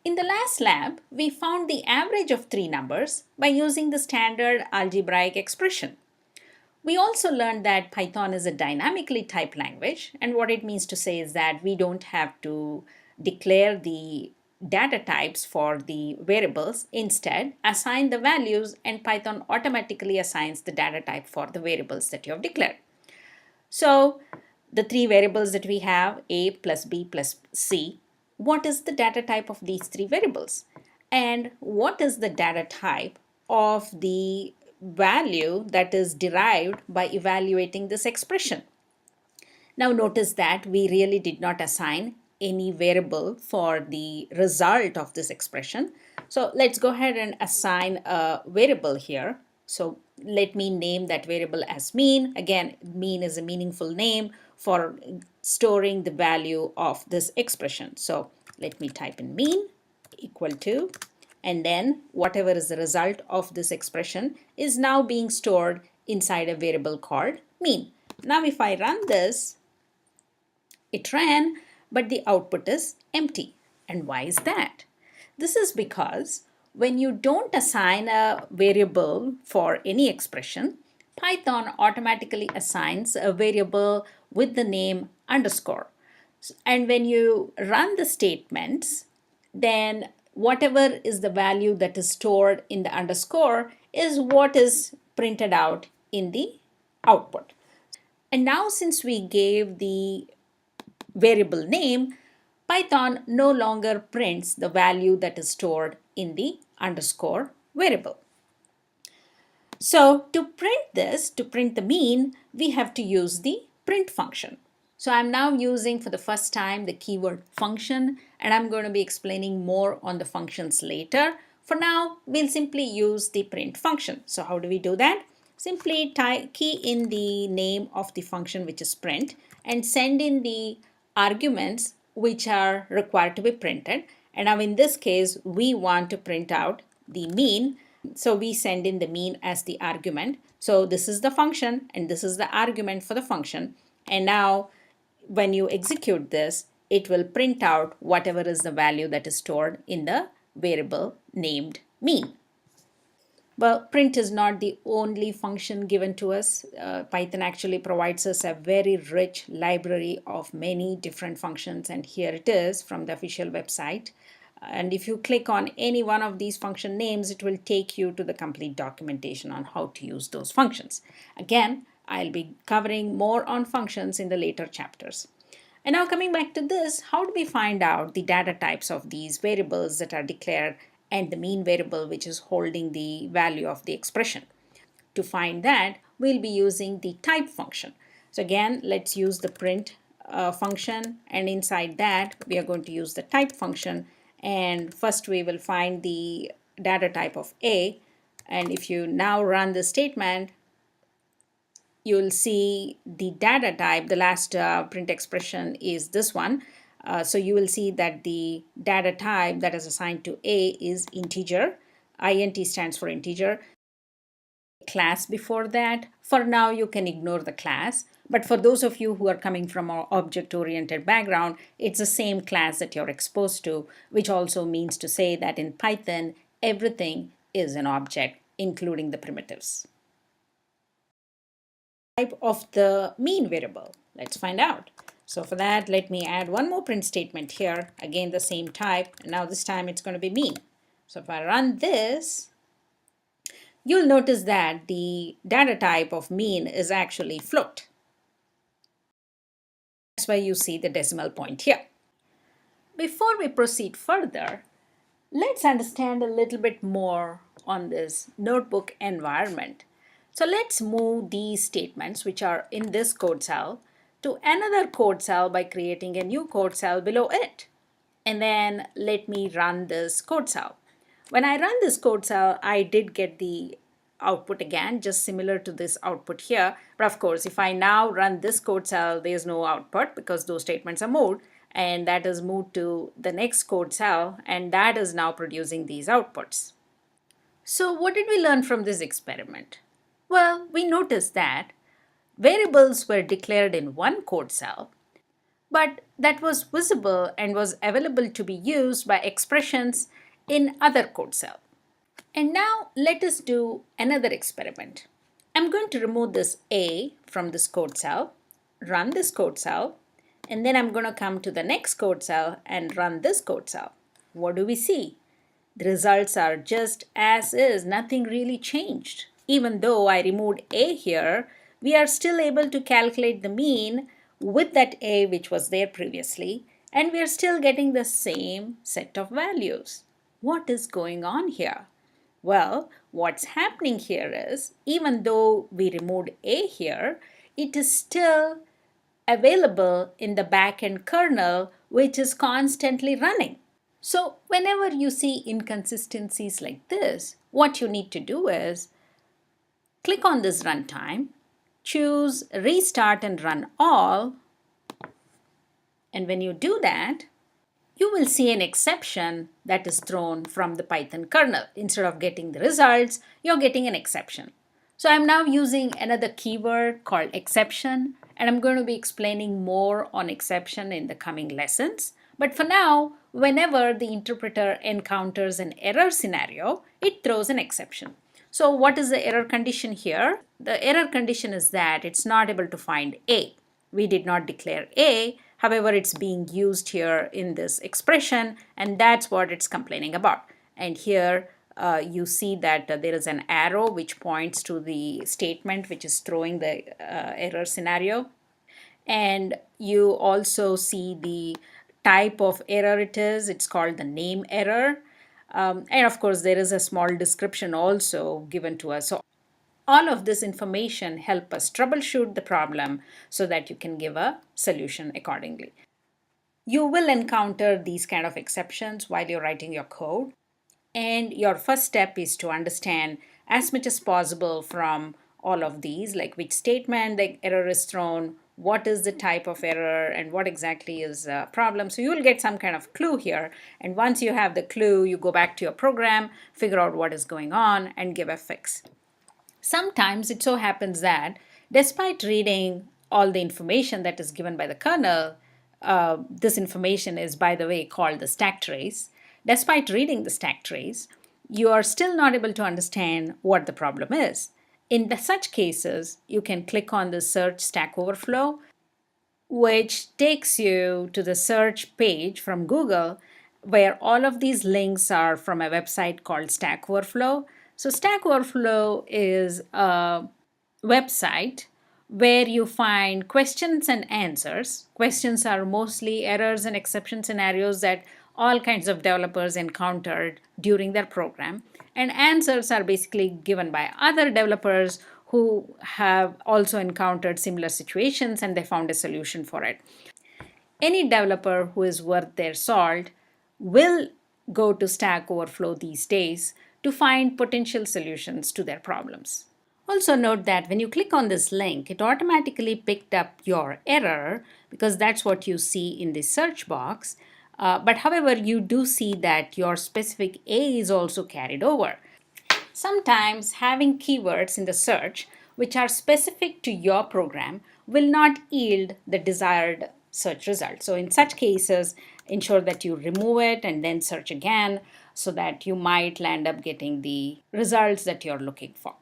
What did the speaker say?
In the last lab, we found the average of three numbers by using the standard algebraic expression. We also learned that Python is a dynamically typed language, and what it means to say is that we don't have to declare the data types for the variables. Instead, assign the values and Python automatically assigns the data type for the variables that you have declared. So the three variables that we have, a plus b plus c, what is the data type of these three variables? And what is the data type of the value that is derived by evaluating this expression? Now notice that we really did not assign any variable for the result of this expression. So let's go ahead and assign a variable here. So let me name that variable as mean. Again, mean is a meaningful name for storing the value of this expression. So let me type in mean equal to, and then whatever is the result of this expression is now being stored inside a variable called mean. Now if I run this, it ran, but the output is empty. And why is that? This is because when you don't assign a variable for any expression, Python automatically assigns a variable with the name underscore. And when you run the statements, then whatever is the value that is stored in the underscore is what is printed out in the output. And now since we gave the variable name, Python no longer prints the value that is stored in the underscore variable. So to print this, to print the mean, we have to use the print function. So I'm now using for the first time the keyword function, and I'm going to be explaining more on the functions later. For now, we'll simply use the print function. So how do we do that? Simply key in the name of the function, which is print, and send in the arguments which are required to be printed. And now in this case, we want to print out the mean. So we send in the mean as the argument. So this is the function and this is the argument for the function. And now when you execute this, it will print out whatever is the value that is stored in the variable named mean. Well, print is not the only function given to us. Python actually provides us a very rich library of many different functions, and here it is from the official website. And if you click on any one of these function names, it will take you to the complete documentation on how to use those functions. Again, I'll be covering more on functions in the later chapters. And now coming back to this, how do we find out the data types of these variables that are declared and the mean variable which is holding the value of the expression? To find that, we'll be using the type function. So again, let's use the print function, and inside that we are going to use the type function. And first we will find the data type of A, and if you now run the statement, you'll see the data type. The last print expression is this one. So you will see that the data type that is assigned to A is integer. Int stands for integer. Class before that. For now, you can ignore the class. But for those of you who are coming from an object-oriented background, it's the same class that you're exposed to, which also means to say that in Python, everything is an object, including the primitives. Type of the mean variable. Let's find out. So for that, let me add one more print statement here. Again, the same type. And now this time it's going to be mean. So if I run this, you'll notice that the data type of mean is actually float. That's why you see the decimal point here. Before we proceed further, let's understand a little bit more on this notebook environment. So let's move these statements, which are in this code cell, to another code cell by creating a new code cell below it. And then let me run this code cell. When I run this code cell, I did get the output again, just similar to this output here. But of course, if I now run this code cell, there's no output because those statements are moved, and that is moved to the next code cell, and that is now producing these outputs. So what did we learn from this experiment? Well, we noticed that variables were declared in one code cell, but that was visible and was available to be used by expressions in other code cell. And now let us do another experiment. I'm going to remove this A from this code cell, run this code cell, and then I'm going to come to the next code cell and run this code cell. What do we see? The results are just as is, nothing really changed. Even though I removed A here, we are still able to calculate the mean with that A which was there previously, and we are still getting the same set of values. What is going on here? Well, what's happening here is, even though we removed A here, it is still available in the backend kernel, which is constantly running. So whenever you see inconsistencies like this, what you need to do is click on this runtime, choose restart and run all, and when you do that, you will see an exception that is thrown from the Python kernel. Instead of getting the results, you're getting an exception. So I'm now using another keyword called exception, and I'm going to be explaining more on exception in the coming lessons. But for now, whenever the interpreter encounters an error scenario, it throws an exception. So what is the error condition here? The error condition is that it's not able to find A. We did not declare A, however, it's being used here in this expression, and that's what it's complaining about. And here you see that there is an arrow which points to the statement which is throwing the error scenario. And you also see the type of error it is. It's called the name error. And of course, there is a small description also given to us. So all of this information help us troubleshoot the problem so that you can give a solution accordingly. You will encounter these kind of exceptions while you're writing your code. And your first step is to understand as much as possible from all of these, like which statement the error is thrown, what is the type of error, and what exactly is a problem. So you will get some kind of clue here. And once you have the clue, you go back to your program, figure out what is going on, and give a fix. Sometimes it so happens that despite reading all the information that is given by the kernel, this information is, by the way, called the stack trace. Despite reading the stack trace, you are still not able to understand what the problem is. In such cases, you can click on the Search Stack Overflow, which takes you to the search page from Google, where all of these links are from a website called Stack Overflow. So Stack Overflow is a website where you find questions and answers. Questions are mostly errors and exception scenarios that all kinds of developers encountered during their program. And answers are basically given by other developers who have also encountered similar situations and they found a solution for it. Any developer who is worth their salt will go to Stack Overflow these days to find potential solutions to their problems. Also note that when you click on this link, it automatically picked up your error because that's what you see in the search box. But however, you do see that your specific A is also carried over. Sometimes having keywords in the search which are specific to your program will not yield the desired search result. So in such cases, ensure that you remove it and then search again so that you might land up getting the results that you're looking for.